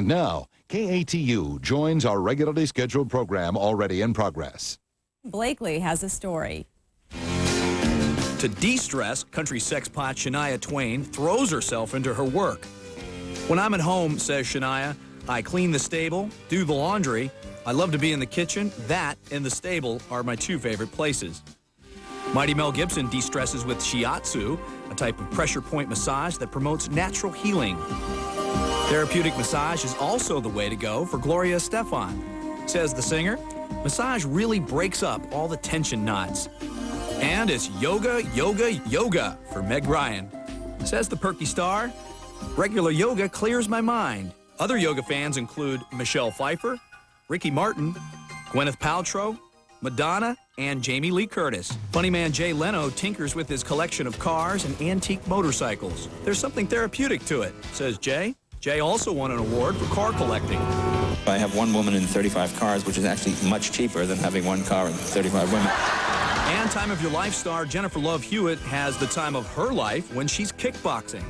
And now, KATU joins our regularly scheduled program already in progress. Blakely has a story. To de-stress, country sexpot Shania Twain throws herself into her work. When I'm at home, says Shania, I clean the stable, do the laundry. I love to be in the kitchen. That and the stable are my two favorite places. Mighty Mel Gibson de-stresses with shiatsu, a type of pressure point massage that promotes natural healing. Therapeutic massage is also the way to go for Gloria Estefan. Says the singer, massage really breaks up all the tension knots. And it's yoga, yoga, yoga for Meg Ryan. Says the perky star, regular yoga clears my mind. Other yoga fans include Michelle Pfeiffer, Ricky Martin, Gwyneth Paltrow, Madonna, and Jamie Lee Curtis. Funny man Jay Leno tinkers with his collection of cars and antique motorcycles. There's something therapeutic to it, says Jay. Jay also won an award for car collecting. I have one woman in 35 cars, which is actually much cheaper than having one car and 35 women. And Time of Your Life star Jennifer Love Hewitt has the time of her life when she's kickboxing.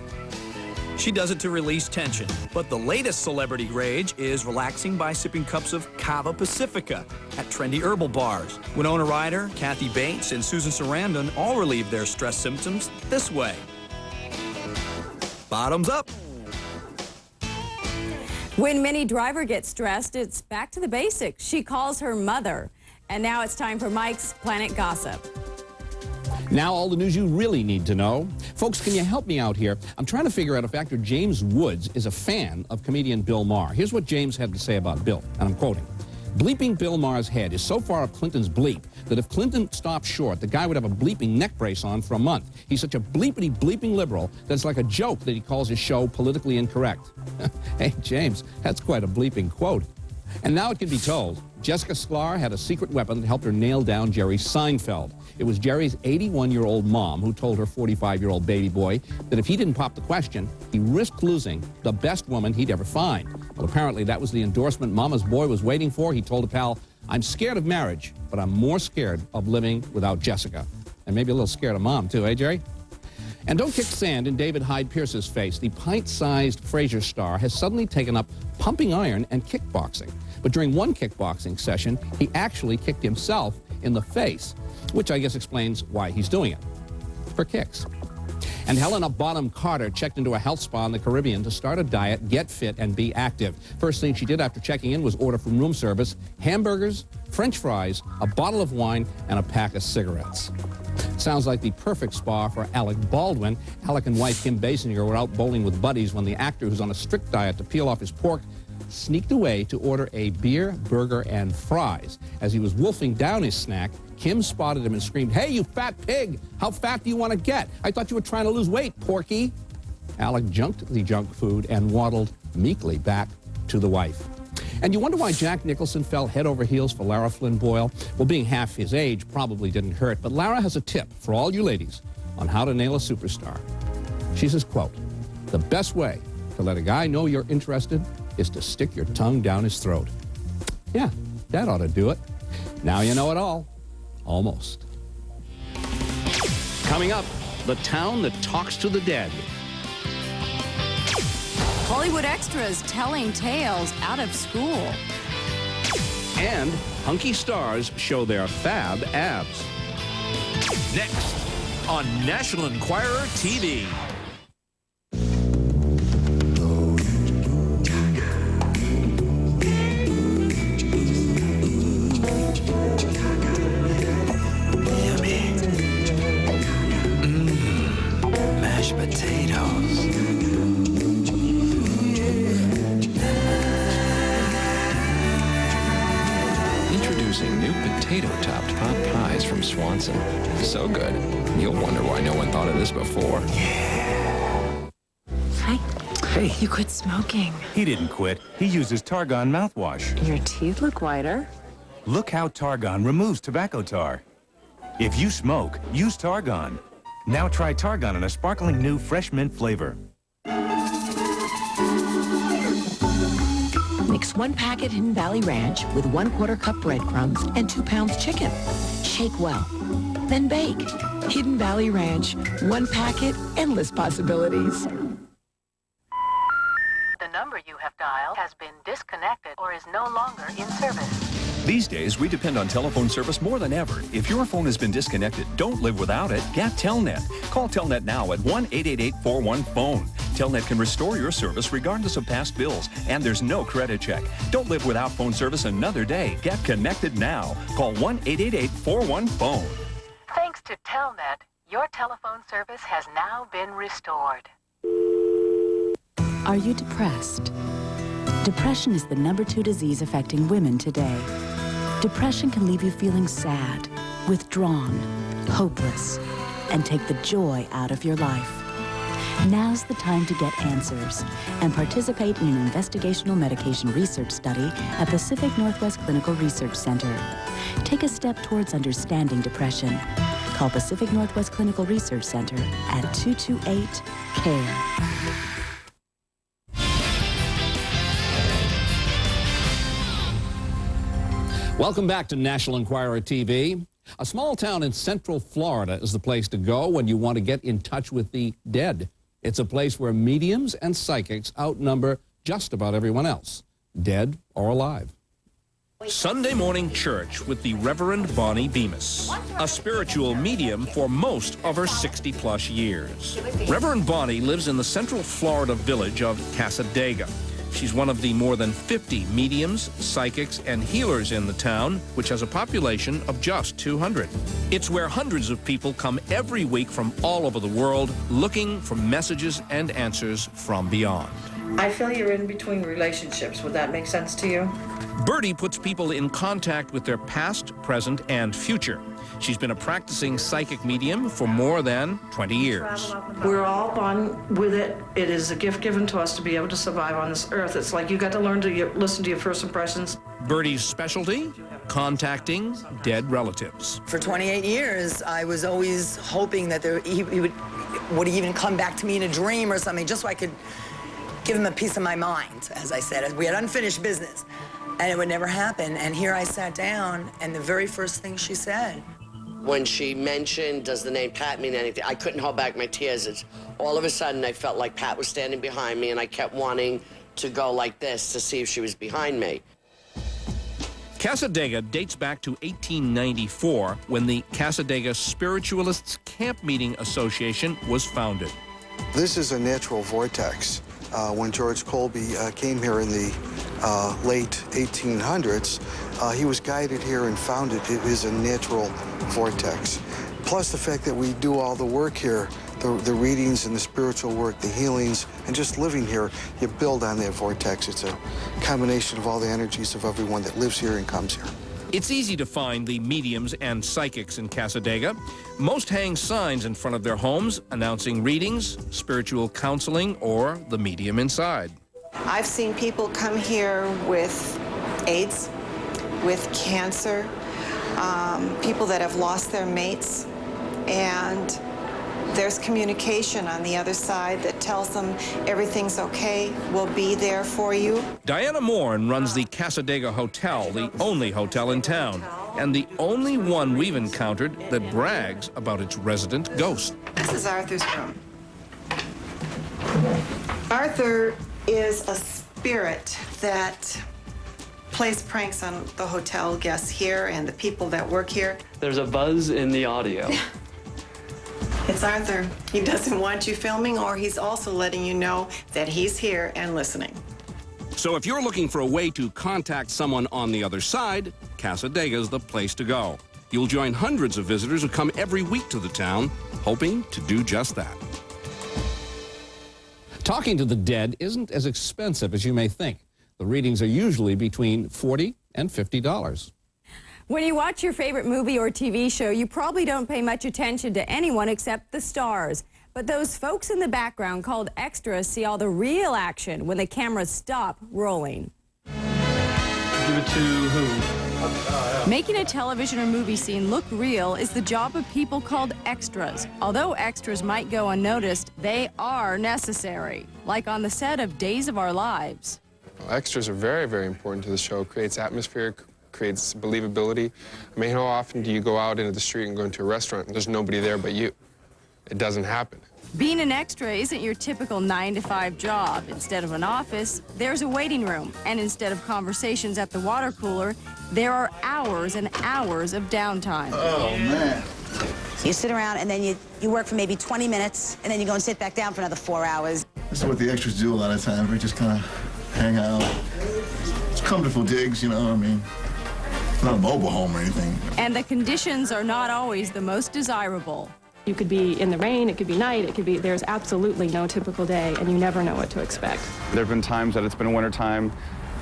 She does it to release tension. But the latest celebrity rage is relaxing by sipping cups of Cava Pacifica at trendy herbal bars. Winona Ryder, Kathy Bates, and Susan Sarandon all relieve their stress symptoms this way. Bottoms up. When Minnie Driver gets stressed, it's back to the basics. She calls her mother. And now it's time for Mike's Planet Gossip. Now all the news you really need to know. Folks, can you help me out here? I'm trying to figure out if actor James Woods is a fan of comedian Bill Maher. Here's what James had to say about Bill, and I'm quoting. Bleeping Bill Maher's head is so far up Clinton's bleep that if Clinton stopped short, the guy would have a bleeping neck brace on for a month. He's such a bleepity-bleeping liberal that it's like a joke that he calls his show politically incorrect. Hey, James, that's quite a bleeping quote. And now it can be told, Jessica Sklar had a secret weapon that helped her nail down Jerry Seinfeld. It was Jerry's 81-year-old mom who told her 45-year-old baby boy that if he didn't pop the question, he risked losing the best woman he'd ever find. Well, apparently that was the endorsement Mama's boy was waiting for. He told a pal, I'm scared of marriage, but I'm more scared of living without Jessica. And maybe a little scared of Mom, too, eh, Jerry? And don't kick sand in David Hyde Pierce's face. The pint-sized Frasier star has suddenly taken up pumping iron and kickboxing. But during one kickboxing session, he actually kicked himself in the face, which I guess explains why he's doing it. For kicks. And Helena Bonham Carter checked into a health spa in the Caribbean to start a diet, get fit, and be active. First thing she did after checking in was order from room service hamburgers, French fries, a bottle of wine, and a pack of cigarettes. Sounds like the perfect spa for Alec Baldwin. Alec and wife Kim Basinger were out bowling with buddies when the actor, who's on a strict diet to peel off his pork, sneaked away to order a beer, burger, and fries. As he was wolfing down his snack, Kim spotted him and screamed, "Hey, you fat pig! How fat do you want to get? I thought you were trying to lose weight, Porky." Alec junked the junk food and waddled meekly back to the wife. And you wonder why Jack Nicholson fell head over heels for Lara Flynn Boyle? Well, being half his age probably didn't hurt, but Lara has a tip for all you ladies on how to nail a superstar. She says, quote, "The best way to let a guy know you're interested is to stick your tongue down his throat." Yeah, that ought to do it. Now you know it all. Almost. Coming up, the town that talks to the dead. Hollywood extras telling tales out of school. And hunky stars show their fab abs. Next on National Enquirer TV. Mashed potatoes. Introducing new potato-topped pot pies from Swanson. So good, you'll wonder why no one thought of this before. Hi. Hey. You quit smoking. He didn't quit. He uses Targon mouthwash. Your teeth look whiter. Look how Targon removes tobacco tar. If you smoke, use Targon. Now try Targon in a sparkling new fresh mint flavor. Mix 1 packet Hidden Valley Ranch with 1/4 cup breadcrumbs and 2 pounds chicken. Shake well. Then bake. Hidden Valley Ranch. 1 packet, endless possibilities. The number you have dialed has been disconnected or is no longer in service. These days, we depend on telephone service more than ever. If your phone has been disconnected, don't live without it. Get Telnet. Call Telnet now at 1-888-41-PHONE. Telnet can restore your service regardless of past bills, and there's no credit check. Don't live without phone service another day. Get connected now. Call 1-888-41-PHONE. Thanks to Telnet, your telephone service has now been restored. Are you depressed? Depression is the #2 disease affecting women today. Depression can leave you feeling sad, withdrawn, hopeless, and take the joy out of your life. Now's the time to get answers and participate in an investigational medication research study at Pacific Northwest Clinical Research Center. Take a step towards understanding depression. Call Pacific Northwest Clinical Research Center at 228-CARE. Welcome back to National Enquirer TV. A small town in Central Florida is the place to go when you want to get in touch with the dead. It's a place where mediums and psychics outnumber just about everyone else, dead or alive. Sunday morning church with the Reverend Bonnie Bemis, a spiritual medium for most of her 60-plus years. Reverend Bonnie lives in the Central Florida village of Cassadaga. She's one of the more than 50 mediums, psychics, and healers in the town, which has a population of just 200. It's where hundreds of people come every week from all over the world looking for messages and answers from beyond. I feel you're in between relationships. Would that make sense to you? Bertie puts people in contact with their past, present, and future. She's been a practicing psychic medium for more than 20 years. We're all born with it. It is a gift given to us to be able to survive on this earth. It's like you got to learn to listen to your first impressions. Bertie's specialty? Contacting dead relatives. For 28 years, I was always hoping that he would even come back to me in a dream or something, just so I could give him a piece of my mind, as I said. We had unfinished business, and it would never happen. And here I sat down, and the very first thing she said, when she mentioned, does the name Pat mean anything, I couldn't hold back my tears. It's all of a sudden I felt like Pat was standing behind me, and I kept wanting to go like this to see if she was behind me. Cassadaga dates back to 1894 when the Cassadaga Spiritualists Camp Meeting Association was founded. This is a natural vortex. When George Colby came here in the late 1800s, he was guided here and found it. It is a natural vortex. Plus the fact that we do all the work here, the readings and the spiritual work, the healings, and just living here, you build on that vortex. It's a combination of all the energies of everyone that lives here and comes here. It's easy to find the mediums and psychics in Cassadaga. Most hang signs in front of their homes announcing readings, spiritual counseling, or the medium inside. I've seen people come here with AIDS, with cancer, people that have lost their mates, and there's communication on the other side that tells them everything's okay, we'll be there for you. Diana Moore runs the Cassadaga Hotel, the only hotel in town, and the only one we've encountered that brags about its resident ghost. This is Arthur's room. Arthur is a spirit that plays pranks on the hotel guests here and the people that work here. There's a buzz in the audio. It's Arthur. He doesn't want you filming, or he's also letting you know that he's here and listening. So if you're looking for a way to contact someone on the other side, Cassadaga's the place to go. You'll join hundreds of visitors who come every week to the town, hoping to do just that. Talking to the dead isn't as expensive as you may think. The readings are usually between $40 and $50. When you watch your favorite movie or TV show, you probably don't pay much attention to anyone except the stars. But those folks in the background called extras see all the real action when the cameras stop rolling. Give it to who? Making a television or movie scene look real is the job of people called extras. Although extras might go unnoticed, they are necessary, like on the set of Days of Our Lives. Extras are very, very important to the show. It creates atmosphere, creates believability. I mean, how often do you go out into the street and go into a restaurant and there's nobody there but you? It doesn't happen. Being an extra isn't your typical 9-to-5 job. Instead of an office, there's a waiting room. And instead of conversations at the water cooler, there are hours and hours of downtime. Oh, man. You sit around and then you work for maybe 20 minutes and then you go and sit back down for another 4 hours. This is what the extras do a lot of times. We just kind of hang out. It's comfortable digs, you know, I mean, it's not a mobile home or anything. And the conditions are not always the most desirable. You could be in the rain, it could be night, it could be, there's absolutely no typical day, and you never know what to expect. There have been times that it's been wintertime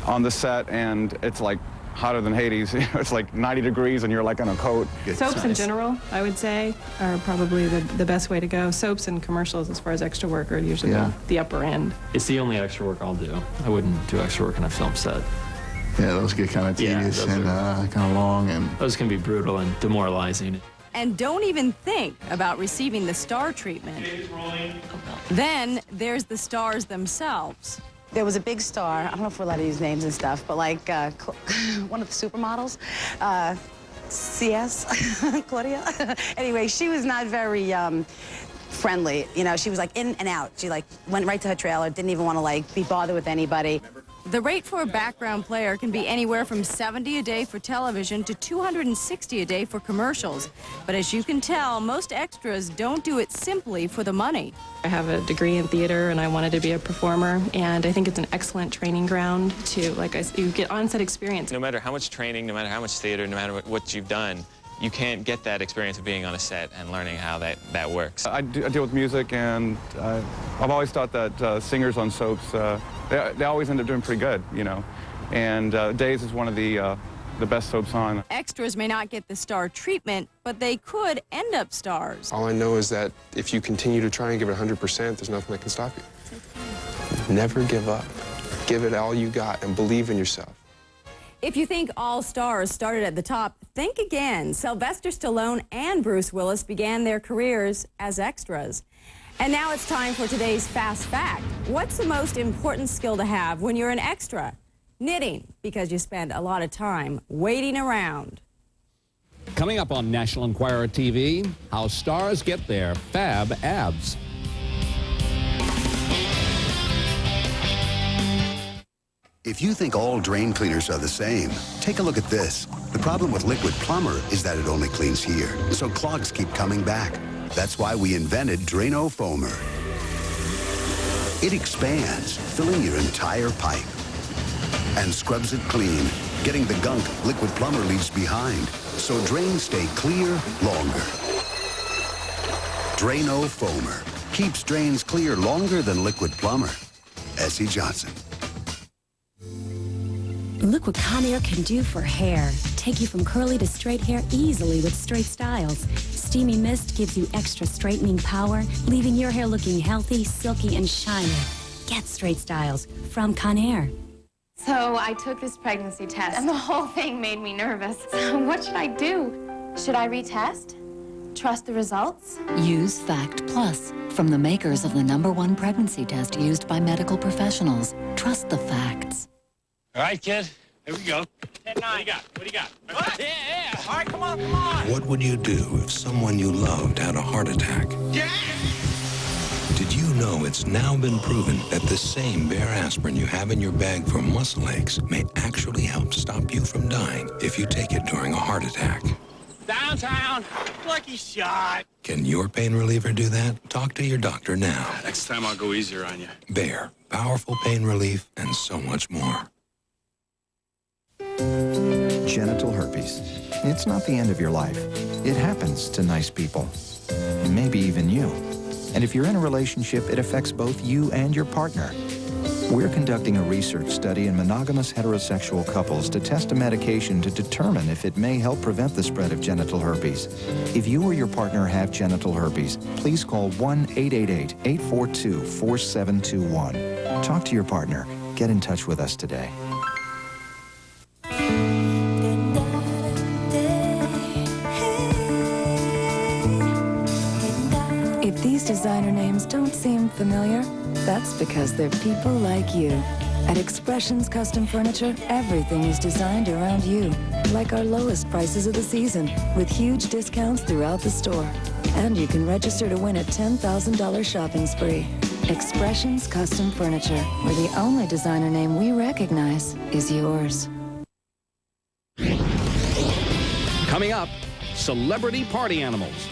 on the set, and it's like hotter than Hades. It's like 90 degrees, and you're like in a coat. Soaps in general, I would say, are probably the best way to go. Soaps and commercials, as far as extra work, are usually the upper end. It's the only extra work I'll do. I wouldn't do extra work on a film set. Yeah, those get kind of tedious and kind of long. And those can be brutal and demoralizing. And don't even think about receiving the star treatment. Then there's the stars themselves. There was a big star, I don't know if we're allowed to use names and stuff, but like one of the supermodels, CS, Claudia. Anyway, she was not very friendly. You know, she was like in and out. She like went right to her trailer, didn't even want to like be bothered with anybody. The rate for a background player can be anywhere from $70 a day for television to $260 a day for commercials. But as you can tell, most extras don't do it simply for the money. I have a degree in theater and I wanted to be a performer, and I think it's an excellent training ground to, you get on-set experience. No matter how much training, no matter how much theater, no matter what you've done, you can't get that experience of being on a set and learning how that works. I deal with music, and I've always thought that singers on soaps, they always end up doing pretty good, you know. And Days is one of the best soaps on. Extras may not get the star treatment, but they could end up stars. All I know is that if you continue to try and give it 100%, there's nothing that can stop you. Never give up. Give it all you got and believe in yourself. If you think all stars started at the top, think again. Sylvester Stallone and Bruce Willis began their careers as extras. And now it's time for today's Fast Fact. What's the most important skill to have when you're an extra? Knitting, because you spend a lot of time waiting around. Coming up on National Enquirer TV, how stars get their fab abs. If you think all drain cleaners are the same, take a look at this. The problem with Liquid Plumber is that it only cleans here, so clogs keep coming back. That's why we invented Drano Foamer. It expands, filling your entire pipe, and scrubs it clean, getting the gunk Liquid Plumber leaves behind, so drains stay clear longer. Drano Foamer keeps drains clear longer than Liquid Plumber. S.E. Johnson. Look what Conair can do for hair. Take you from curly to straight hair easily with Straight Styles. Steamy Mist gives you extra straightening power, leaving your hair looking healthy, silky, and shiny. Get Straight Styles from Conair. So I took this pregnancy test, and the whole thing made me nervous. So what should I do? Should I retest? Trust the results? Use Fact Plus from the makers of the #1 pregnancy test used by medical professionals. Trust the facts. All right, kid. Here we go. 10-9. What do you got? What do you got? Yeah. All right, come on, come on. What would you do if someone you loved had a heart attack? Yeah. Did you know it's now been proven that the same Bear aspirin you have in your bag for muscle aches may actually help stop you from dying if you take it during a heart attack? Downtown. Lucky shot. Can your pain reliever do that? Talk to your doctor now. Next time I'll go easier on you. Bear. Powerful pain relief and so much more. Genital herpes. It's not the end of your life. It happens to nice people. Maybe even you. And if you're in a relationship, it affects both you and your partner. We're conducting a research study in monogamous heterosexual couples to test a medication to determine if it may help prevent the spread of genital herpes. If you or your partner have genital herpes, please call 1-888-842-4721. Talk to your partner. Get in touch with us today. If these designer names don't seem familiar, that's because they're people like you. At Expressions Custom Furniture, everything is designed around you. Like our lowest prices of the season, with huge discounts throughout the store. And you can register to win a $10,000 shopping spree. Expressions Custom Furniture, where the only designer name we recognize is yours. Coming up, celebrity party animals.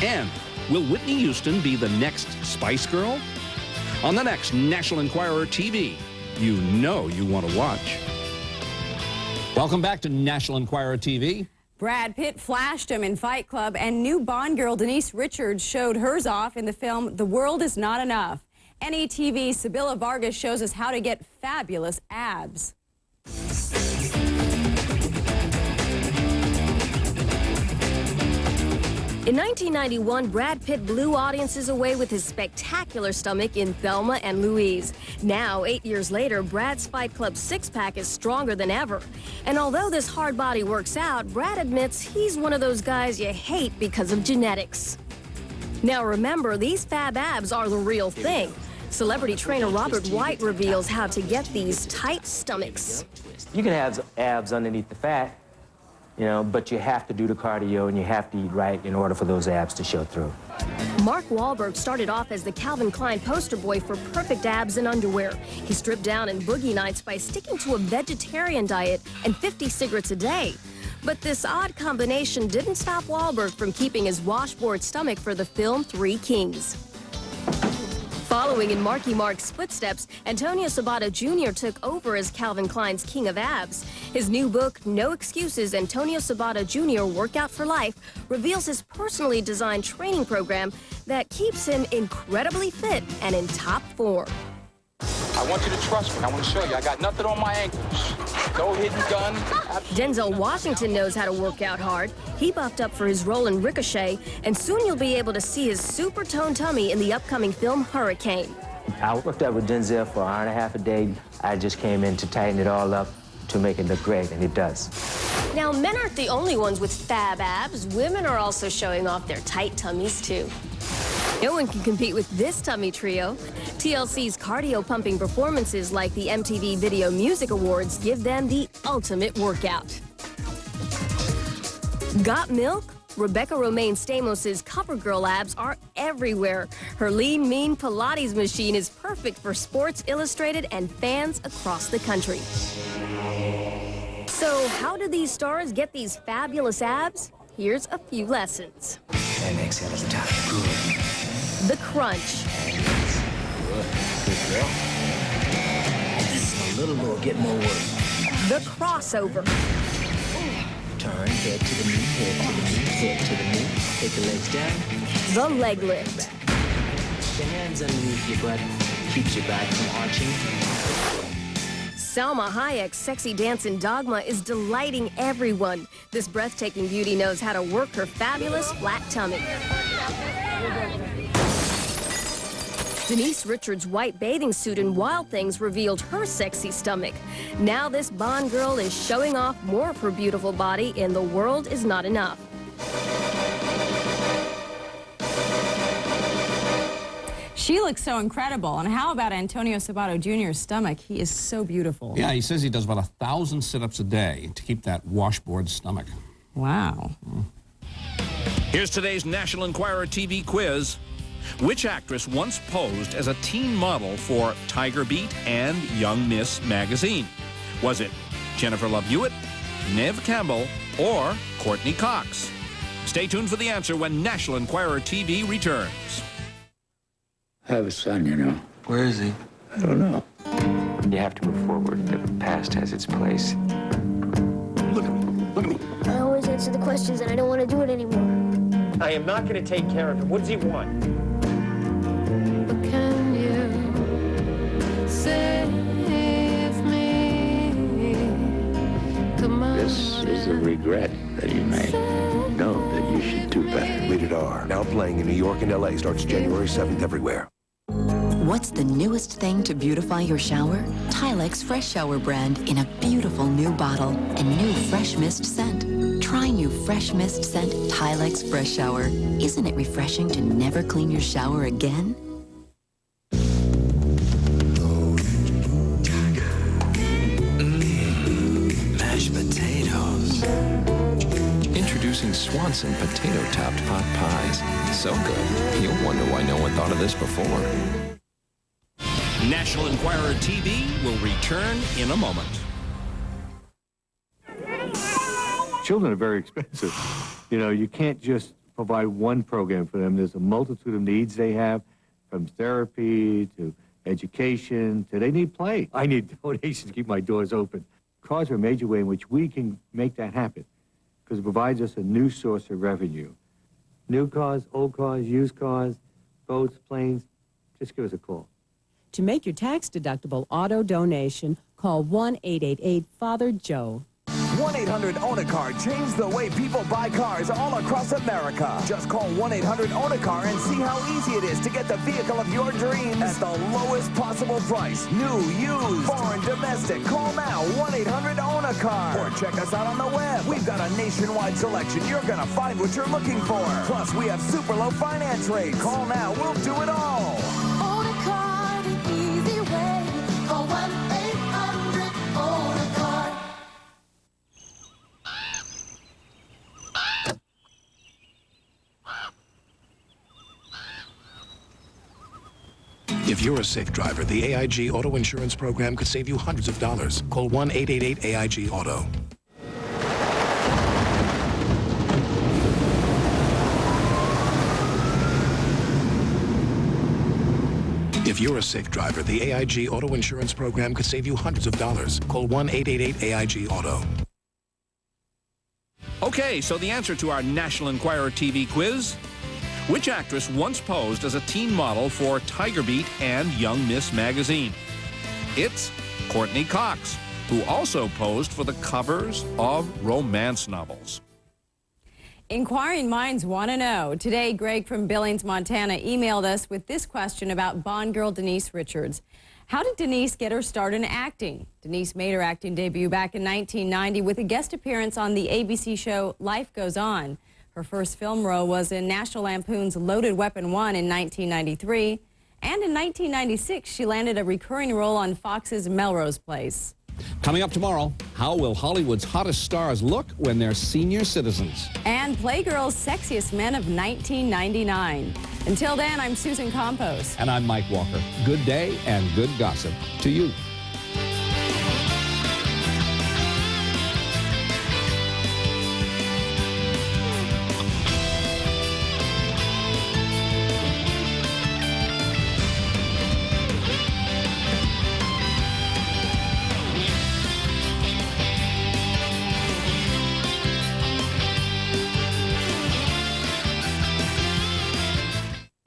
And will Whitney Houston be the next Spice Girl? On the next National Enquirer TV, you know you want to watch. Welcome back to National Enquirer TV. Brad Pitt flashed him in Fight Club, and new Bond girl Denise Richards showed hers off in the film The World Is Not Enough. NETV's Sibylla Vargas shows us how to get fabulous abs. In 1991, Brad Pitt blew audiences away with his spectacular stomach in Thelma and Louise. Now, 8 years later, Brad's Fight Club six-pack is stronger than ever. And although this hard body works out, Brad admits he's one of those guys you hate because of genetics. Now remember, these fab abs are the real thing. Celebrity trainer Robert White reveals how to get these tight stomachs. You can have abs underneath the fat, you know, but you have to do the cardio and you have to eat right in order for those abs to show through. Mark Wahlberg started off as the Calvin Klein poster boy for perfect abs and underwear. He stripped down in boogie nights by sticking to a vegetarian diet and 50 cigarettes a day. But this odd combination didn't stop Wahlberg from keeping his washboard stomach for the film Three Kings. Following in Marky Mark's footsteps, Antonio Sabato Jr. took over as Calvin Klein's King of Abs. His new book, No Excuses, Antonio Sabato Jr. Workout for Life, reveals his personally designed training program that keeps him incredibly fit and in top form. I want you to trust me. I want to show you. I got nothing on my ankles. No hidden gun. Denzel Washington knows how to work out hard. He buffed up for his role in Ricochet, and soon you'll be able to see his super toned tummy in the upcoming film Hurricane. I worked out with Denzel for an hour and a half a day. I just came in to tighten it all up to make it look great, and it does. Now, men aren't the only ones with fab abs. Women are also showing off their tight tummies, too. No one can compete with this tummy trio. TLC's cardio-pumping performances like the MTV Video Music Awards give them the ultimate workout. Got milk? Rebecca Romaine Stamos' CoverGirl abs are everywhere. Her lean, mean Pilates machine is perfect for Sports Illustrated and fans across the country. So how do these stars get these fabulous abs? Here's a few lessons. And exhale at the top. Good. The crunch. Good girl. Just a little more, get more work. The crossover. Turn, head to the knee, head to the knee, head to the knee. Take the legs down. The leg lift. The hands underneath your butt. Keeps your back from arching. Salma Hayek's sexy dance in Dogma is delighting everyone. This breathtaking beauty knows how to work her fabulous flat tummy. Denise Richards' white bathing suit in Wild Things revealed her sexy stomach. Now this Bond girl is showing off more of her beautiful body in The World Is Not Enough. She looks so incredible. And how about Antonio Sabato Jr.'s stomach? He is so beautiful. Yeah, he says he does about 1,000 sit-ups a day to keep that washboard stomach. Wow. Here's today's National Enquirer TV quiz. Which actress once posed as a teen model for Tiger Beat and Young Miss magazine? Was it Jennifer Love Hewitt, Neve Campbell, or Courtney Cox? Stay tuned for the answer when National Enquirer TV returns. I have a son, you know. Where is he? I don't know. You have to move forward. The past has its place. Look at me. Look at me. I always answer the questions and I don't want to do it anymore. I am not going to take care of him. What does he want? Can you save me? Come on. This is a regret that you may know that you should do better. Rated R. Now playing in New York and LA. Starts January 7th everywhere. What's the newest thing to beautify your shower? Tilex Fresh Shower brand in a beautiful new bottle and new Fresh Mist scent. Try new Fresh Mist scent Tilex Fresh Shower. Isn't it refreshing to never clean your shower again? Mashed potatoes. Introducing Swanson potato-topped pot pies. So good, you'll wonder why no one thought of this before. National Enquirer TV will return in a moment. Children are very expensive. You know, you can't just provide one program for them. There's a multitude of needs they have, from therapy to education to they need play. I need donations to keep my doors open. Cars are a major way in which we can make that happen because it provides us a new source of revenue. New cars, old cars, used cars, boats, planes, just give us a call. To make your tax-deductible auto donation, call 1-888-FATHER-JOE. 1-800-OWN-A-CAR changed the way people buy cars all across America. Just call 1-800-OWN-A-CAR and see how easy it is to get the vehicle of your dreams at the lowest possible price. New, used, foreign, domestic. Call now, 1-800-OWN-A-CAR. Or check us out on the web. We've got a nationwide selection. You're going to find what you're looking for. Plus, we have super low finance rates. Call now, we'll do it all. Own a car the easy way. Call 1-800-OWN-A-CAR. If you're a safe driver, the AIG Auto Insurance Program could save you hundreds of dollars. Call 1-888-AIG-AUTO. If you're a safe driver, the AIG Auto Insurance Program could save you hundreds of dollars. Call 1-888-AIG-AUTO. Okay, so the answer to our National Enquirer TV quiz: which actress once posed as a teen model for Tiger Beat and Young Miss magazine? It's Courtney Cox, who also posed for the covers of romance novels. Inquiring minds want to know. Today, Greg from Billings, Montana, emailed us with this question about Bond girl Denise Richards. How did Denise get her start in acting? Denise made her acting debut back in 1990 with a guest appearance on the ABC show Life Goes On. Her first film role was in National Lampoon's Loaded Weapon 1 in 1993. And in 1996, she landed a recurring role on Fox's Melrose Place. Coming up tomorrow, how will Hollywood's hottest stars look when they're senior citizens? And Playgirl's Sexiest Men of 1999. Until then, I'm Susan Campos. And I'm Mike Walker. Good day and good gossip to you.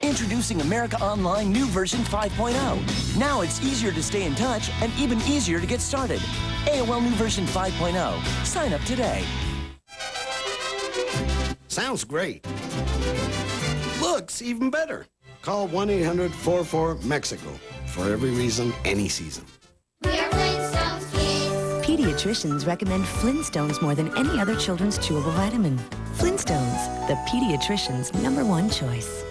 Introducing America Online new version 5.0. Now it's easier to stay in touch and even easier to get started. AOL new version 5.0. Sign up today. Sounds great. Looks even better. Call 1-800-44-MEXICO for every reason, any season. Pediatricians recommend Flintstones more than any other children's chewable vitamin. Flintstones, the pediatrician's #1 choice.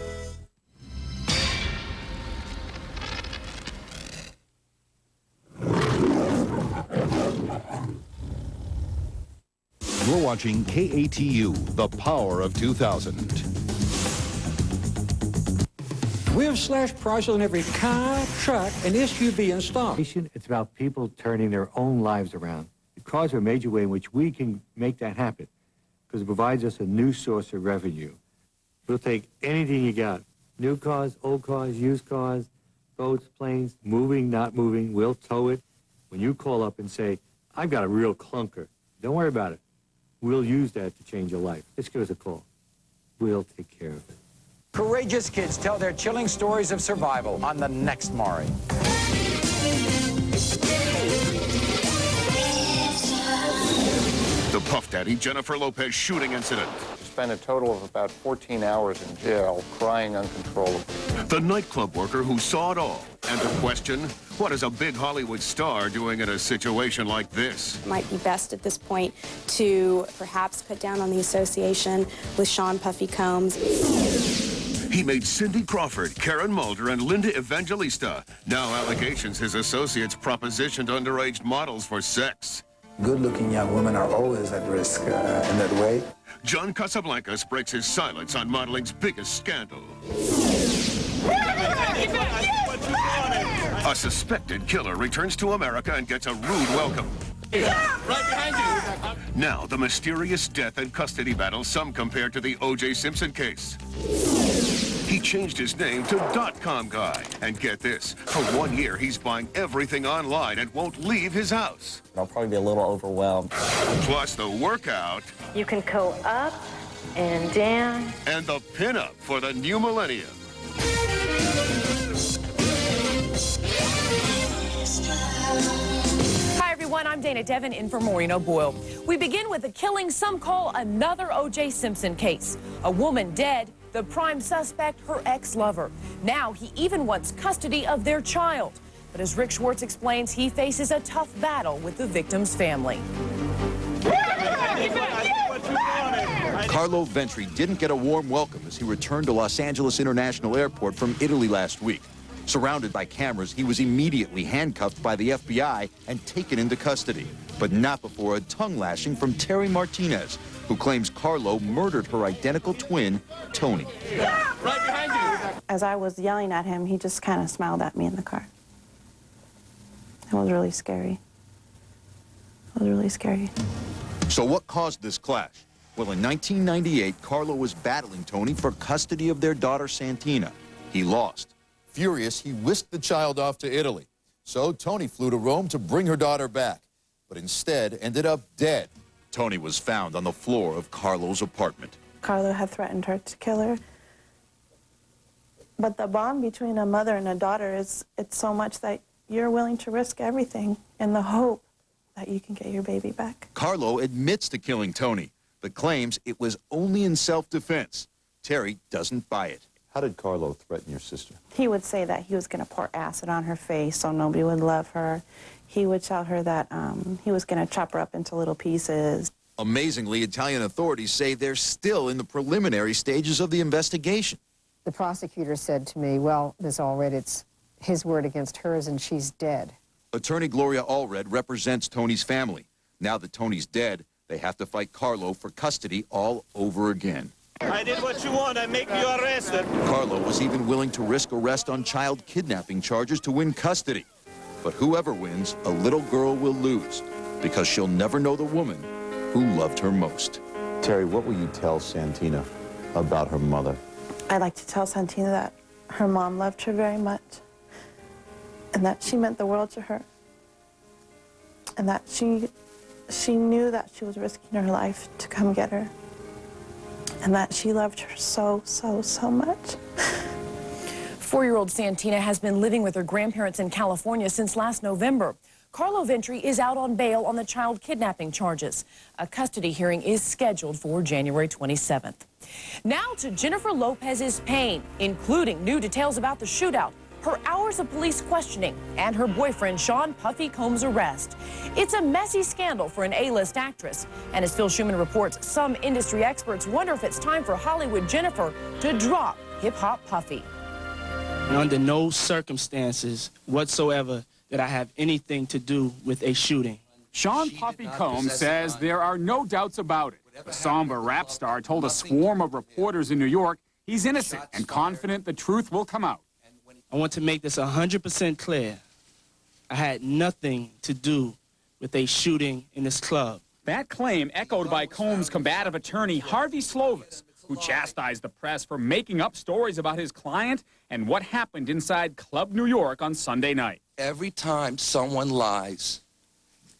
You're watching KATU, the power of 2000. We have slashed prices on every car, truck, and SUV in stock. It's about people turning their own lives around. The cars are a major way in which we can make that happen because it provides us a new source of revenue. We'll take anything you got. New cars, old cars, used cars, boats, planes, moving, not moving. We'll tow it. When you call up and say, I've got a real clunker, don't worry about it. We'll use that to change your life. Just give us a call. We'll take care of it. Courageous kids tell their chilling stories of survival on the next Maury. The Puff Daddy Jennifer Lopez shooting incident. Spent a total of about 14 hours in jail, crying uncontrollably. The nightclub worker who saw it all. And the question, what is a big Hollywood star doing in a situation like this? It might be best at this point to perhaps put down on the association with Sean Puffy Combs. He made Cindy Crawford, Karen Mulder, and Linda Evangelista. Now allegations his associates propositioned underage models for sex. Good-looking young women are always at risk in that way. John Casablancas breaks his silence on modeling's biggest scandal. A suspected killer returns to America and gets a rude welcome. Right behind you. Now, the mysterious death and custody battle some compare to the O.J. Simpson case. He changed his name to .com guy. And get this, for 1 year, he's buying everything online and won't leave his house. I'll probably be a little overwhelmed. Plus the workout. You can go up and down. And the pinup for the new millennium. Hi, everyone. I'm Dana Devin in for Maureen O'Boyle. We begin with a killing some call another O.J. Simpson case. A woman dead, the prime suspect, her ex-lover. Now he even wants custody of their child. But as Rick Schwartz explains, he faces a tough battle with the victim's family. Carlo Ventri didn't get a warm welcome as he returned to Los Angeles International Airport from Italy last week. Surrounded by cameras, he was immediately handcuffed by the FBI and taken into custody. But not before a tongue lashing from Terry Martinez, who claims Carlo murdered her identical twin, Tony. Right behind you. As I was yelling at him, he just kind of smiled at me in the car. It was really scary. It was really scary. So what caused this clash? Well, in 1998, Carlo was battling Tony for custody of their daughter, Santina. He lost. Furious, he whisked the child off to Italy. So Tony flew to Rome to bring her daughter back, but instead ended up dead. Tony was found on the floor of Carlo's apartment. Carlo had threatened her to kill her. But the bond between a mother and a daughter it's so much that you're willing to risk everything in the hope that you can get your baby back. Carlo admits to killing Tony, but claims it was only in self-defense. Terry doesn't buy it. How did Carlo threaten your sister? He would say that he was going to pour acid on her face so nobody would love her. He would tell her that he was going to chop her up into little pieces. Amazingly, Italian authorities say they're still in the preliminary stages of the investigation. The prosecutor said to me, well, Ms. Allred, it's his word against hers and she's dead. Attorney Gloria Allred represents Tony's family. Now that Tony's dead, they have to fight Carlo for custody all over again. I did what you want. I make you arrested. Carlo was even willing to risk arrest on child kidnapping charges to win custody. But whoever wins, a little girl will lose, because she'll never know the woman who loved her most. Terry, what will you tell Santina about her mother? I'd like to tell Santina that her mom loved her very much, and that she meant the world to her, and that she knew that she was risking her life to come get her, and that she loved her so, so, so much. 4-year-old Santina has been living with her grandparents in California since last November. Carlo Ventri is out on bail on the child kidnapping charges. A custody hearing is scheduled for January 27th. Now to Jennifer Lopez's pain, including new details about the shootout, her hours of police questioning, and her boyfriend Sean Puffy Combs' arrest. It's a messy scandal for an A-list actress. And as Phil Schuman reports, some industry experts wonder if it's time for Hollywood Jennifer to drop hip-hop Puffy. Under no circumstances whatsoever did I have anything to do with a shooting. Sean Puffy Combs says there are no doubts about it. The somber rap star told a swarm of reporters in New York he's innocent and confident the truth will come out. I want to make this 100% clear. I had nothing to do with a shooting in this club. That claim echoed by Combs' combative attorney Harvey Slovis, who chastised the press for making up stories about his client and what happened inside Club New York on Sunday night. Every time someone lies,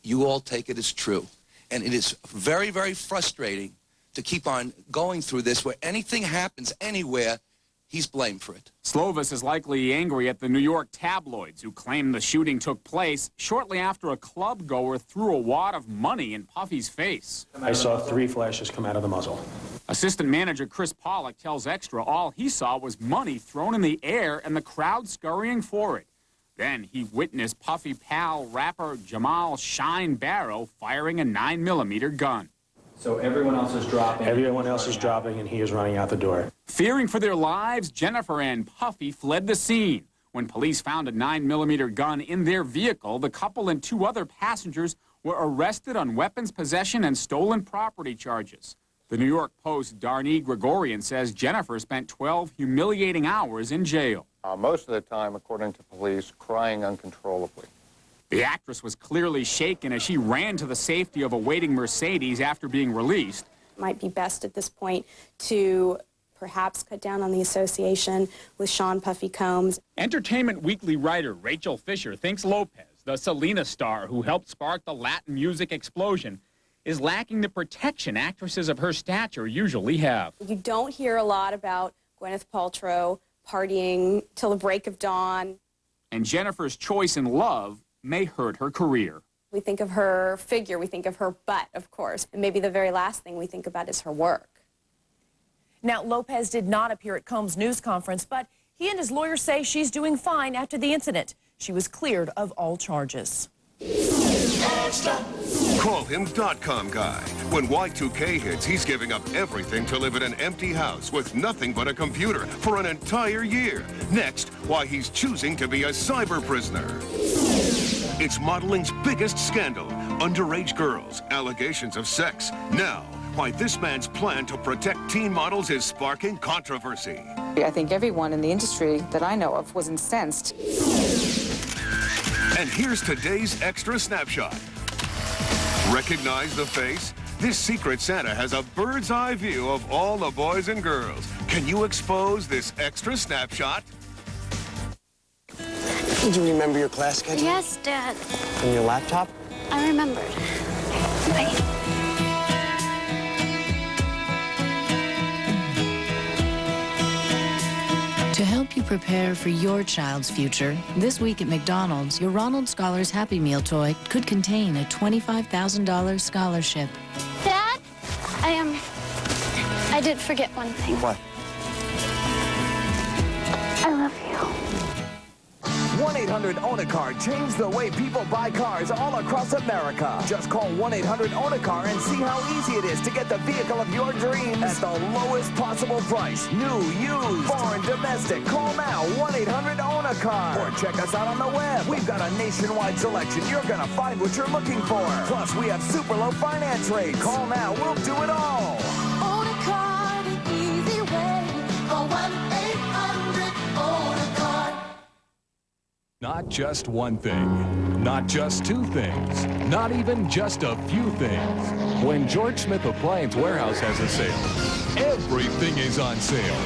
you all take it as true. And it is very, very frustrating to keep on going through this where anything happens anywhere, he's blamed for it. Slovis is likely angry at the New York tabloids who claim the shooting took place shortly after a club goer threw a wad of money in Puffy's face. I saw 3 flashes come out of the muzzle. Assistant manager Chris Pollack tells Extra all he saw was money thrown in the air and the crowd scurrying for it. Then he witnessed Puffy pal rapper Jamal Shine Barrow firing a 9mm gun. So everyone else is dropping. Everyone else is dropping, and he is running out the door. Fearing for their lives, Jennifer and Puffy fled the scene. When police found a 9mm gun in their vehicle, the couple and 2 other passengers were arrested on weapons possession and stolen property charges. The New York Post's Darnie Gregorian says Jennifer spent 12 humiliating hours in jail. Most of the time, according to police, crying uncontrollably. The actress was clearly shaken as she ran to the safety of a waiting Mercedes after being released. Might be best at this point to perhaps cut down on the association with Sean Puffy Combs. Entertainment Weekly writer Rachel Fisher thinks Lopez, the Selena star who helped spark the Latin music explosion, is lacking the protection actresses of her stature usually have. You don't hear a lot about Gwyneth Paltrow partying till the break of dawn. And Jennifer's choice in love may hurt her career. We think of her figure, we think of her butt, of course, and maybe the very last thing we think about is her work. Now, Lopez did not appear at Combs' news conference, but he and his lawyers say she's doing fine after the incident. She was cleared of all charges. Call him .com guy. When Y2K hits, he's giving up everything to live in an empty house with nothing but a computer for an entire year. Next, why he's choosing to be a cyber prisoner. It's modeling's biggest scandal. Underage girls, allegations of sex. Now, why this man's plan to protect teen models is sparking controversy. I think everyone in the industry that I know of was incensed. And here's today's extra snapshot. Recognize the face? This Secret Santa has a bird's eye view of all the boys and girls. Can you expose this extra snapshot? Did you remember your class schedule? Yes, Dad. And your laptop? I remembered. Wait. To help you prepare for your child's future, this week at McDonald's, your Ronald Scholars Happy Meal toy could contain a $25,000 scholarship. Dad, I did forget one thing. What? I love you. 1-800-OWN-A-CAR changed the way people buy cars all across America. Just call 1-800-OWN-A-CAR and see how easy it is to get the vehicle of your dreams at the lowest possible price. New, used, foreign, domestic. Call now, 1-800-OWN-A-CAR. Or check us out on the web. We've got a nationwide selection. You're going to find what you're looking for. Plus, we have super low finance rates. Call now, we'll do it all. Own a car the easy way. Call 1-800-OWN-A-CAR. Not just one thing, not just two things, not even just a few things. When George Smith Appliance Warehouse has a sale, everything is on sale.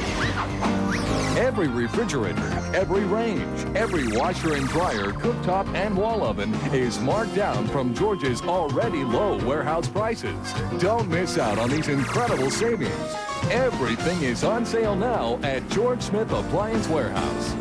Every refrigerator, every range, every washer and dryer, cooktop and wall oven is marked down from George's already low warehouse prices. Don't miss out on these incredible savings. Everything is on sale now at George Smith Appliance Warehouse.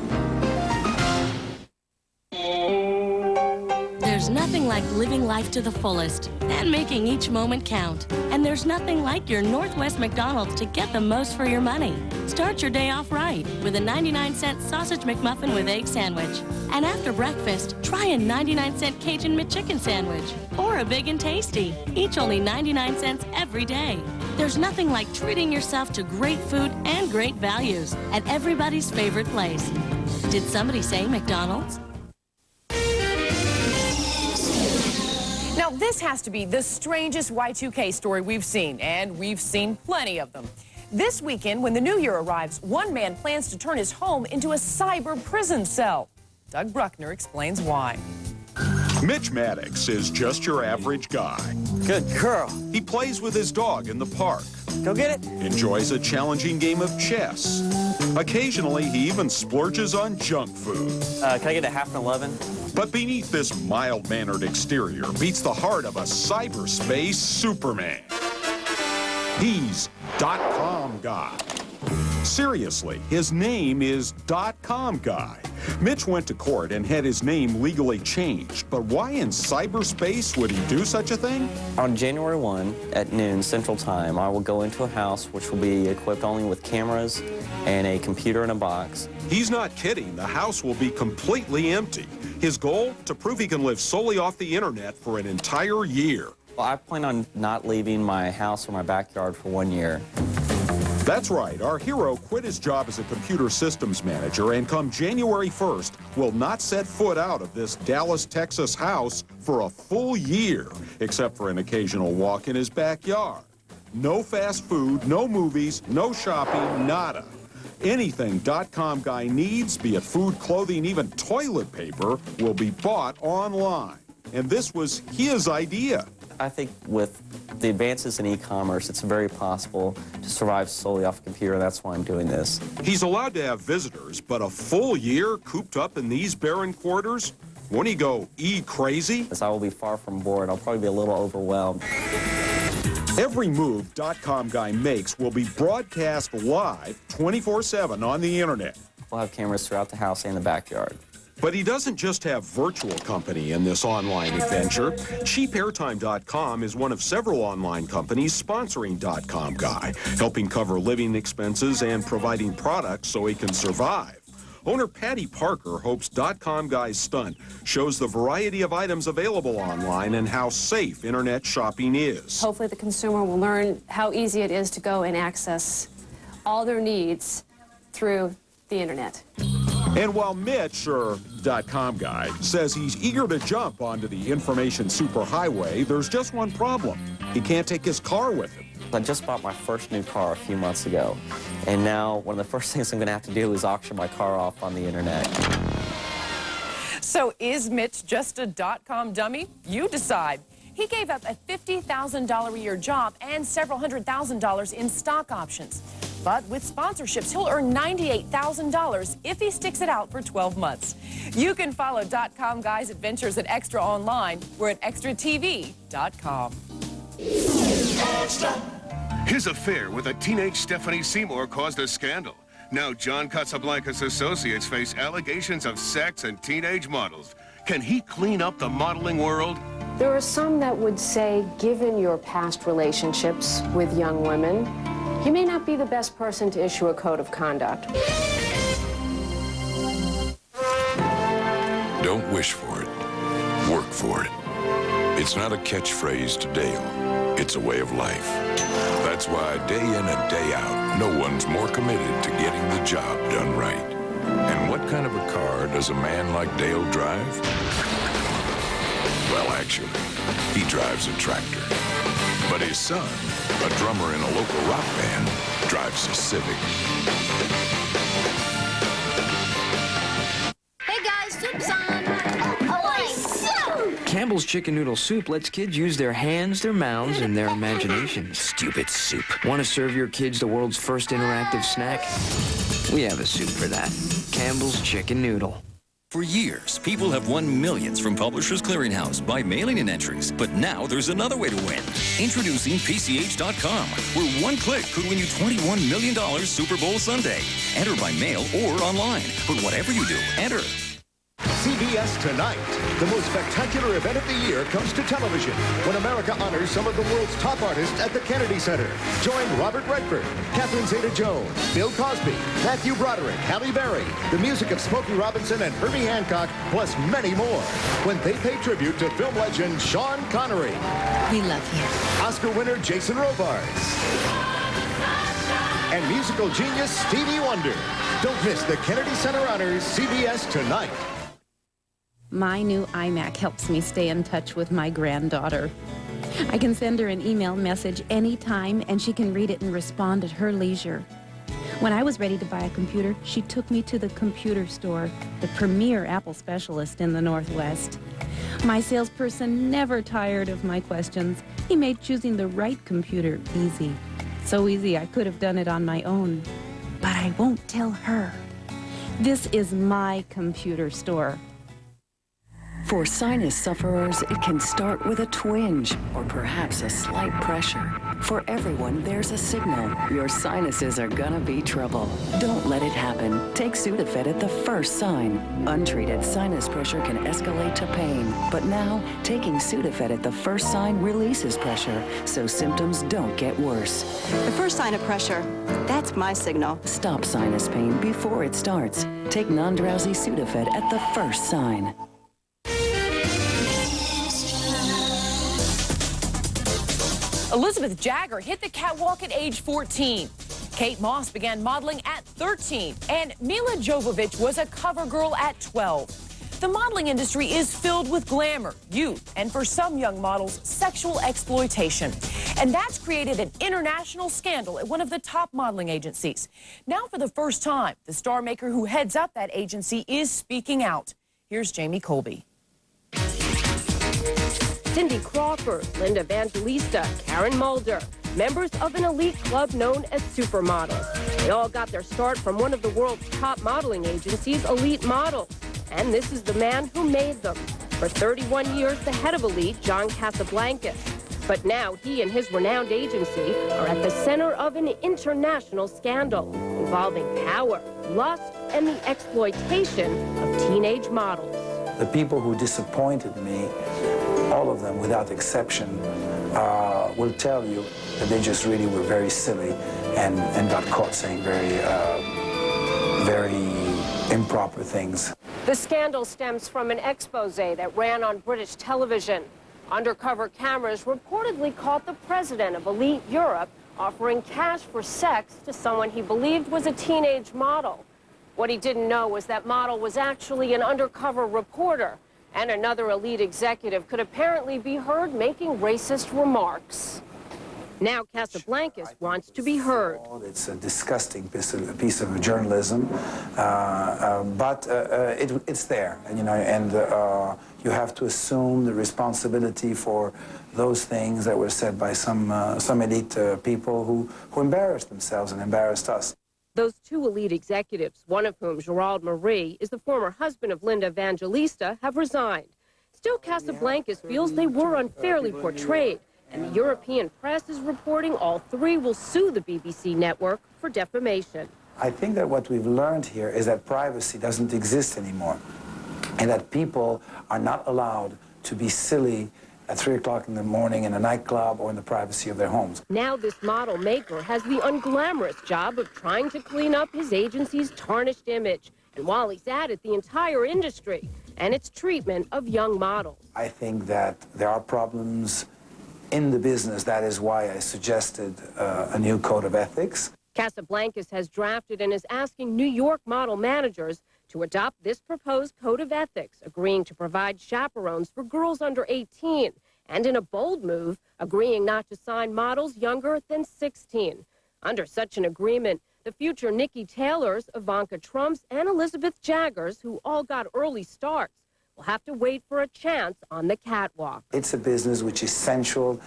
There's nothing like living life to the fullest and making each moment count. And there's nothing like your Northwest McDonald's to get the most for your money. Start your day off right with a 99-cent sausage McMuffin with egg sandwich. And after breakfast, try a 99-cent Cajun McChicken sandwich. Or a Big and Tasty, each only 99 cents every day. There's nothing like treating yourself to great food and great values at everybody's favorite place. Did somebody say McDonald's? Now, this has to be the strangest Y2K story we've seen, and we've seen plenty of them. This weekend, when the new year arrives, one man plans to turn his home into a cyber prison cell. Doug Bruckner explains why. Mitch Maddox is just your average guy. Good girl. He plays with his dog in the park. Go get it. Enjoys a challenging game of chess. Occasionally, he even splurges on junk food. Can I get a half an 11? But beneath this mild-mannered exterior beats the heart of a cyberspace Superman. He's .com guy. Seriously, his name is .com guy. Mitch went to court and had his name legally changed, but why in cyberspace would he do such a thing? On January 1 at noon Central Time, I will go into a house which will be equipped only with cameras and a computer in a box. He's not kidding. The house will be completely empty. His goal? To prove he can live solely off the internet for an entire year. Well, I plan on not leaving my house or my backyard for 1 year. That's right. Our hero quit his job as a computer systems manager and come January 1st will not set foot out of this Dallas, Texas house for a full year, except for an occasional walk in his backyard. No fast food, no movies, no shopping, nada. Anything .com guy needs, be it food, clothing, even toilet paper, will be bought online. And this was his idea. I think with the advances in e-commerce, it's very possible to survive solely off a computer. That's why I'm doing this. He's allowed to have visitors, but a full year cooped up in these barren quarters? Won't he go crazy? As I will be far from bored, I'll probably be a little overwhelmed. Every move .com guy makes will be broadcast live 24/7 on the internet. We'll have cameras throughout the house and the backyard. But he doesn't just have virtual company in this online adventure. CheapAirtime.com is one of several online companies sponsoring .com Guy, helping cover living expenses and providing products so he can survive. Owner Patty Parker hopes .com Guy's stunt shows the variety of items available online and how safe internet shopping is. Hopefully the consumer will learn how easy it is to go and access all their needs through the internet. And while Mitch, or .com Guy, says he's eager to jump onto the information superhighway, there's just one problem. He can't take his car with him. I just bought my first new car a few months ago, and now one of the first things I'm going to have to do is auction my car off on the internet. So is Mitch just a .com dummy? You decide. He gave up a $50,000 a year job and several $100,000 in stock options. But with sponsorships, he'll earn $98,000 if he sticks it out for 12 months. You can follow .com Guy's adventures at Extra Online. We're at extratv.com. His affair with a teenage Stephanie Seymour caused a scandal. Now John Casablanca's associates face allegations of sex and teenage models. Can he clean up the modeling world? There are some that would say, given your past relationships with young women, you may not be the best person to issue a code of conduct. Don't wish for it. Work for it. It's not a catchphrase to Dale. It's a way of life. That's why day in and day out, no one's more committed to getting the job done right. And what kind of a car does a man like Dale drive? Well, actually, he drives a tractor. But his son, a drummer in a local rock band, drives a Civic. Hey guys, soup's on. Campbell's Chicken Noodle Soup lets kids use their hands, their mouths, and their imagination. Stupid soup. Want to serve your kids the world's first interactive snack? We have a soup for that. Campbell's Chicken Noodle. For years, people have won millions from Publishers Clearinghouse by mailing in entries. But now there's another way to win. Introducing PCH.com, where one click could win you $21 million Super Bowl Sunday. Enter by mail or online. But whatever you do, enter. CBS Tonight. The most spectacular event of the year comes to television when America honors some of the world's top artists at the Kennedy Center. Join Robert Redford, Catherine Zeta-Jones, Bill Cosby, Matthew Broderick, Halle Berry, the music of Smokey Robinson and Herbie Hancock, plus many more, when they pay tribute to film legend Sean Connery. We love you. Oscar winner Jason Robards. And musical genius Stevie Wonder. Don't miss the Kennedy Center Honors CBS Tonight. My new iMac helps me stay in touch with my granddaughter. I can send her an email message anytime, and she can read it and respond at her leisure. When I was ready to buy a computer, she took me to the computer store, the premier Apple specialist in the Northwest. My salesperson never tired of my questions. He made choosing the right computer easy. So easy I could have done it on my own. But I won't tell her. This is my computer store. For sinus sufferers, it can start with a twinge or perhaps a slight pressure. For everyone, there's a signal. Your sinuses are gonna be trouble. Don't let it happen. Take Sudafed at the first sign. Untreated sinus pressure can escalate to pain. But now, taking Sudafed at the first sign releases pressure, so symptoms don't get worse. The first sign of pressure, that's my signal. Stop sinus pain before it starts. Take non-drowsy Sudafed at the first sign. Elizabeth Jagger hit the catwalk at age 14. Kate Moss began modeling at 13, and Mila Jovovich was a cover girl at 12. The modeling industry is filled with glamour, youth, and for some young models, sexual exploitation. And that's created an international scandal at one of the top modeling agencies. Now, for the first time, the star maker who heads up that agency is speaking out. Here's Jamie Colby. Cindy Crawford, Linda Evangelista, Karen Mulder, members of an elite club known as Supermodels. They all got their start from one of the world's top modeling agencies, Elite Models. And this is the man who made them. For 31 years, the head of Elite, John Casablancas. But now he and his renowned agency are at the center of an international scandal involving power, lust, and the exploitation of teenage models. The people who disappointed me, all of them without exception, will tell you that they just really were very silly and got caught saying very improper things. The scandal stems from an expose that ran on British television. Undercover cameras reportedly caught the president of Elite Europe offering cash for sex to someone he believed was a teenage model. What he didn't know was that model was actually an undercover reporter, and another Elite executive could apparently be heard making racist remarks. Now Casablancas wants to be heard. It's a disgusting piece of journalism, but it's there, and, and you have to assume the responsibility for those things that were said by some elite people who embarrassed themselves and embarrassed us. Those two Elite executives, one of whom, Gerald Marie, is the former husband of Linda Evangelista, have resigned. Still, Casablancas feels they were unfairly portrayed, and the European press is reporting all three will sue the BBC network for defamation. I think that what we've learned here is that privacy doesn't exist anymore, and that people are not allowed to be silly at 3 o'clock in the morning in a nightclub or in the privacy of their homes. Now this model maker has the unglamorous job of trying to clean up his agency's tarnished image. And while he's at it, the entire industry and its treatment of young models. I think that there are problems in the business. That is why I suggested a new code of ethics. Casablancas has drafted and is asking New York model managers to adopt this proposed code of ethics, agreeing to provide chaperones for girls under 18, and in a bold move, agreeing not to sign models younger than 16. Under such an agreement, the future Nikki Taylors, Ivanka Trumps, and Elizabeth Jaggers, who all got early starts, will have to wait for a chance on the catwalk. It's a business which is sensual,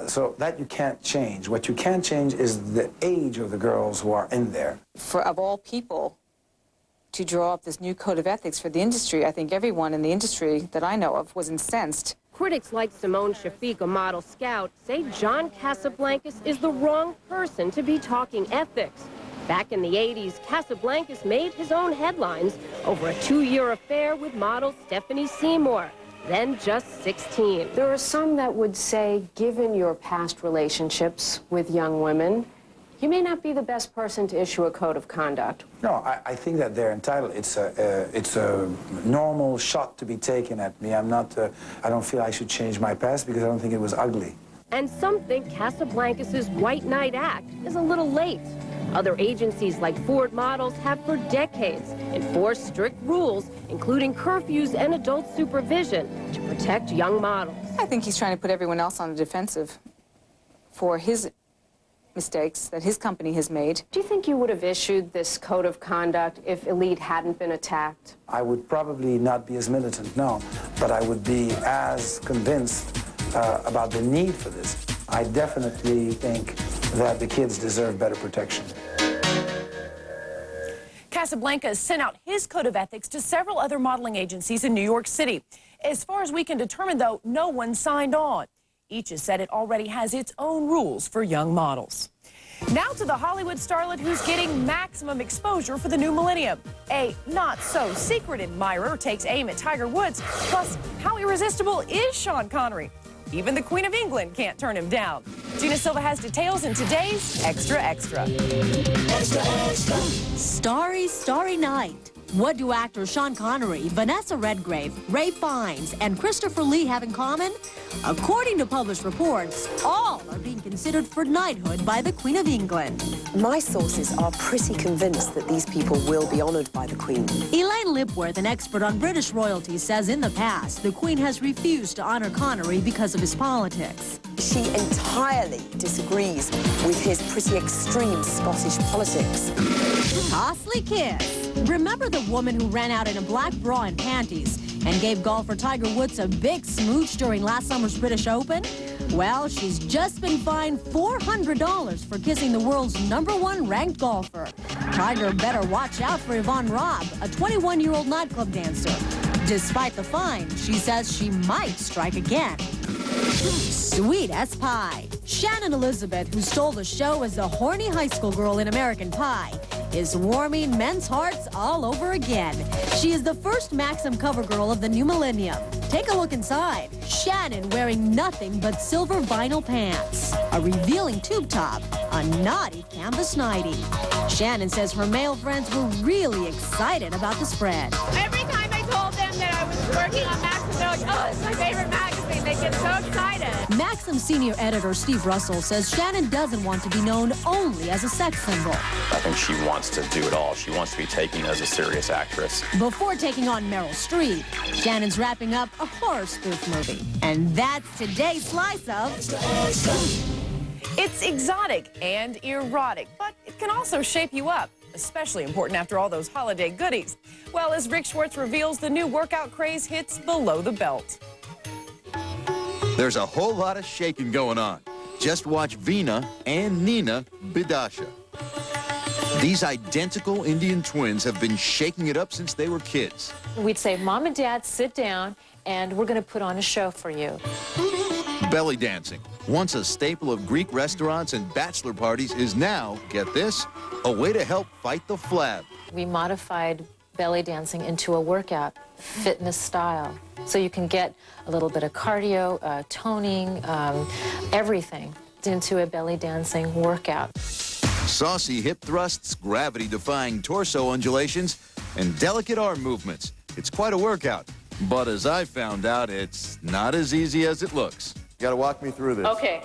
so that you can't change. What you can change is the age of the girls who are in there. Of all people, to draw up this new code of ethics for the industry, I think everyone in the industry that I know of was incensed. Critics like Simone Shafiq, a model scout, say John Casablancas is the wrong person to be talking ethics. Back in the 80s, Casablancas made his own headlines over a 2-year affair with model Stephanie Seymour, then just 16. There are some that would say, given your past relationships with young women, you may not be the best person to issue a code of conduct. No, I think that they're entitled. It's a normal shot to be taken at me. I don't feel I should change my past because I don't think it was ugly. And some think Casablancas' White Knight Act is a little late. Other agencies like Ford Models have for decades enforced strict rules, including curfews and adult supervision, to protect young models. I think he's trying to put everyone else on the defensive for his mistakes that his company has made. Do you think you would have issued this code of conduct if Elite hadn't been attacked? I would probably not be as militant, no, but I would be as convinced about the need for this. I definitely think that the kids deserve better protection. Casablancas sent out his code of ethics to several other modeling agencies in New York City. As far as we can determine, though, no one signed on. Each has said it already has its own rules for young models. Now to the Hollywood starlet who's getting maximum exposure for the new millennium. A not-so-secret admirer takes aim at Tiger Woods. Plus, how irresistible is Sean Connery? Even the Queen of England can't turn him down. Gina Silva has details in today's Extra Extra. Extra, extra. Starry, starry night. What do actors Sean Connery, Vanessa Redgrave, Ray Fiennes, and Christopher Lee have in common? According to published reports, all are being considered for knighthood by the Queen of England. My sources are pretty convinced that these people will be honored by the Queen. Elaine Lipworth, an expert on British royalty, says in the past, the Queen has refused to honor Connery because of his politics. She entirely disagrees with his pretty extreme Scottish politics. Costly kiss. Remember the woman who ran out in a black bra and panties and gave golfer Tiger Woods a big smooch during last summer's British Open? Well, she's just been fined $400 for kissing the world's #1 ranked golfer. Tiger better watch out for Yvonne Robb, a 21-year-old nightclub dancer. Despite the fine, she says she might strike again. Sweet as pie. Shannon Elizabeth, who stole the show as the horny high school girl in American Pie, is warming men's hearts all over again. She is the first Maxim cover girl of the new millennium. Take a look inside. Shannon wearing nothing but silver vinyl pants, a revealing tube top, a naughty canvas nightie. Shannon says her male friends were really excited about the spread. Every time I told them that I was working on Maxim, they're like, oh, it's my favorite magazine. They get so excited. Maxim senior editor Steve Russell says Shannon doesn't want to be known only as a sex symbol. I think she wants to do it all. She wants to be taken as a serious actress. Before taking on Meryl Streep, Shannon's wrapping up a horror spoof movie. And that's today's slice of... It's exotic and erotic, but it can also shape you up. Especially important after all those holiday goodies. Well, as Rick Schwartz reveals, the new workout craze hits below the belt. There's a whole lot of shaking going on. Just watch Veena and Nina Bidasha. These identical Indian twins have been shaking it up since they were kids. We'd say, Mom and Dad, sit down, and we're going to put on a show for you. Belly dancing, once a staple of Greek restaurants and bachelor parties, is now, get this, a way to help fight the flab. We modified belly dancing into a workout, fitness style. So you can get a little bit of cardio, toning, everything into a belly dancing workout. Saucy hip thrusts, gravity-defying torso undulations, and delicate arm movements. It's quite a workout. But as I found out, it's not as easy as it looks. You gotta walk me through this. Okay.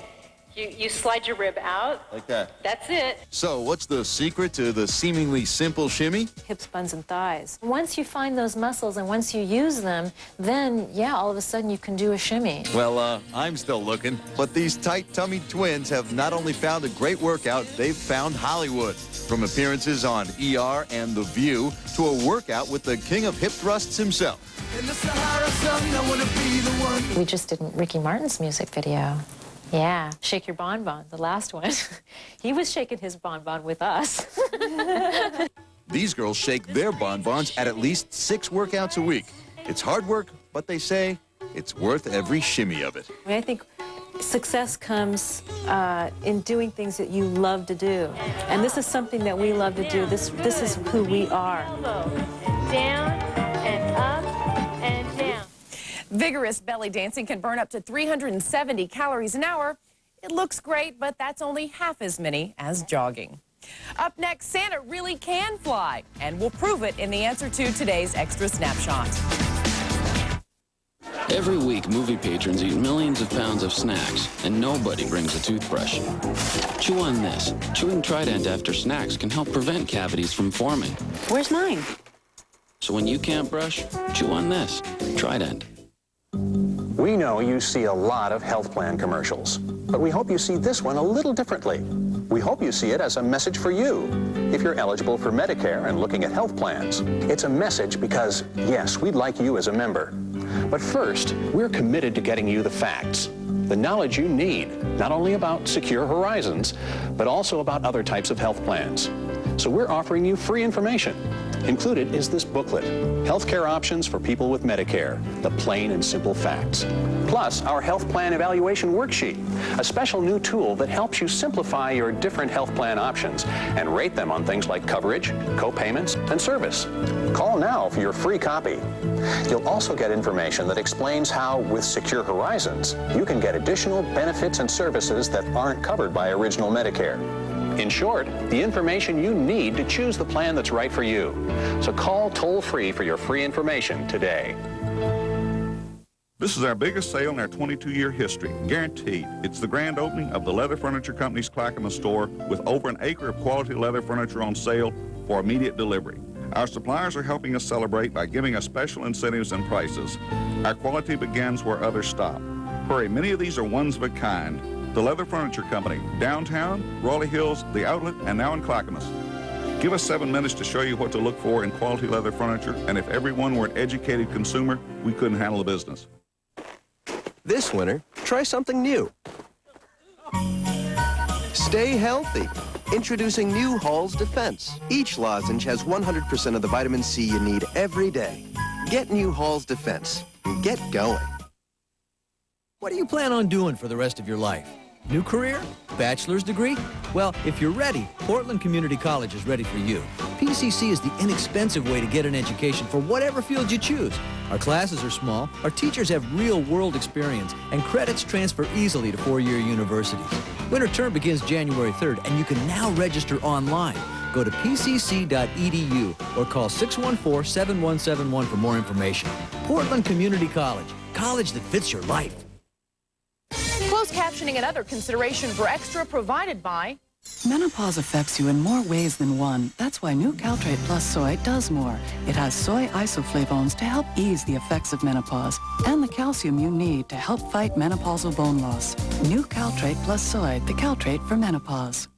You slide your rib out. Like that. That's it. So what's the secret to the seemingly simple shimmy? Hips, buns, and thighs. Once you find those muscles and once you use them, then, yeah, all of a sudden you can do a shimmy. Well, I'm still looking. But these tight-tummied twins have not only found a great workout, they've found Hollywood. From appearances on ER and The View to a workout with the king of hip thrusts himself. In the Sahara sun, I wanna be the one. We just did Ricky Martin's music video. Yeah, Shake Your Bonbon, the last one. He was shaking his bonbon with us. These girls shake their bonbons at least 6 workouts a week. It's hard work, but they say it's worth every shimmy of it. I think success comes in doing things that you love to do. And this is something that we love to do. This is who we are. Down and up and down. Vigorous belly dancing can burn up to 370 calories an hour. It looks great, but that's only half as many as jogging. Up next, Santa really can fly, and we'll prove it in the answer to today's Extra Snapshot. Every week, movie patrons eat millions of pounds of snacks, and nobody brings a toothbrush. Chew on this. Chewing Trident after snacks can help prevent cavities from forming. Where's mine? So when you can't brush, chew on this. Trident. We know you see a lot of health plan commercials, but we hope you see this one a little differently. We hope you see it as a message for you. If you're eligible for Medicare and looking at health plans, it's a message because, yes, we'd like you as a member. But first, we're committed to getting you the facts, the knowledge you need, not only about Secure Horizons, but also about other types of health plans. So we're offering you free information. Included is this booklet, Healthcare Options for People with Medicare, the plain and simple facts. Plus, our health plan evaluation worksheet, a special new tool that helps you simplify your different health plan options and rate them on things like coverage, co-payments, and service. Call now for your free copy. You'll also get information that explains how, with Secure Horizons, you can get additional benefits and services that aren't covered by Original Medicare. In short, the information you need to choose the plan that's right for you. So call toll-free for your free information today. This is our biggest sale in our 22-year history, guaranteed. It's the grand opening of the Leather Furniture Company's Clackamas store with over an acre of quality leather furniture on sale for immediate delivery. Our suppliers are helping us celebrate by giving us special incentives and prices. Our quality begins where others stop. Hurry, many of these are ones of a kind. The Leather Furniture Company, downtown, Raleigh Hills, the Outlet, and now in Clackamas. Give us 7 minutes to show you what to look for in quality leather furniture, and if everyone were an educated consumer, we couldn't handle the business. This winter, try something new. Stay healthy. Introducing new Hall's Defense. Each lozenge has 100% of the vitamin C you need every day. Get new Hall's Defense and get going. What do you plan on doing for the rest of your life? New career? Bachelor's degree? Well, if you're ready, Portland Community College is ready for you. PCC is the inexpensive way to get an education for whatever field you choose. Our classes are small, our teachers have real-world experience, and credits transfer easily to four-year universities. Winter term begins January 3rd, and you can now register online. Go to pcc.edu or call 614-7171 for more information. Portland Community College, college that fits your life. Closed captioning and other consideration for Extra provided by... Menopause affects you in more ways than one. That's why new Caltrate Plus Soy does more. It has soy isoflavones to help ease the effects of menopause and the calcium you need to help fight menopausal bone loss. New Caltrate Plus Soy, the Caltrate for menopause.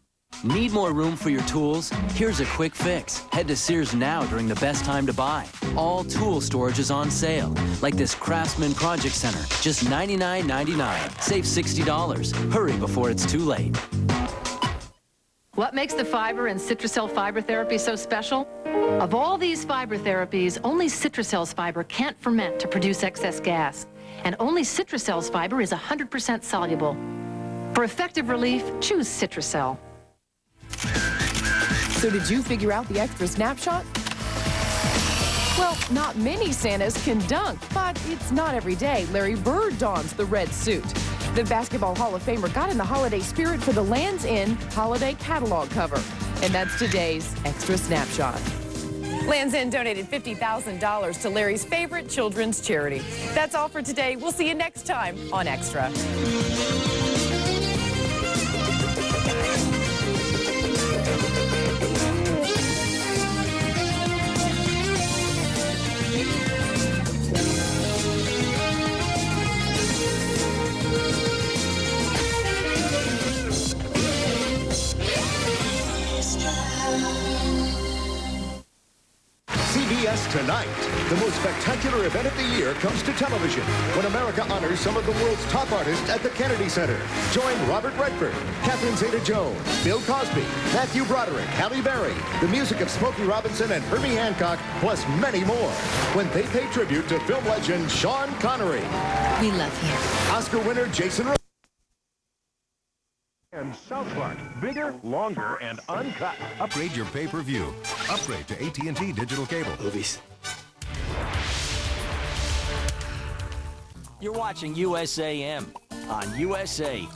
Need more room for your tools? Here's a quick fix. Head to Sears now during the best time to buy. All tool storage is on sale, like this Craftsman Project Center, just $99.99. Save $60. Hurry before it's too late. What makes the fiber in Citracel fiber therapy so special? Of all these fiber therapies, only Citracel's fiber can't ferment to produce excess gas. And only Citracel's fiber is 100% soluble. For effective relief, choose Citracel. So did you figure out the Extra snapshot? Well, not many Santas can dunk, but it's not every day Larry Bird dons the red suit. The Basketball Hall of Famer got in the holiday spirit for the Land's End holiday catalog cover. And that's today's Extra Snapshot. Land's End donated $50,000 to Larry's favorite children's charity. That's all for today. We'll see you next time on Extra. CBS Tonight. The most spectacular event of the year comes to television when America honors some of the world's top artists at the Kennedy Center. Join Robert Redford, Catherine Zeta-Jones, Bill Cosby, Matthew Broderick, Halle Berry, the music of Smokey Robinson and Herbie Hancock, plus many more, when they pay tribute to film legend Sean Connery. We love you. Oscar winner Jason Ro- And South Park, bigger, longer, and uncut. Upgrade your pay-per-view. Upgrade to AT&T Digital Cable. Movies. You're watching USAM on USA.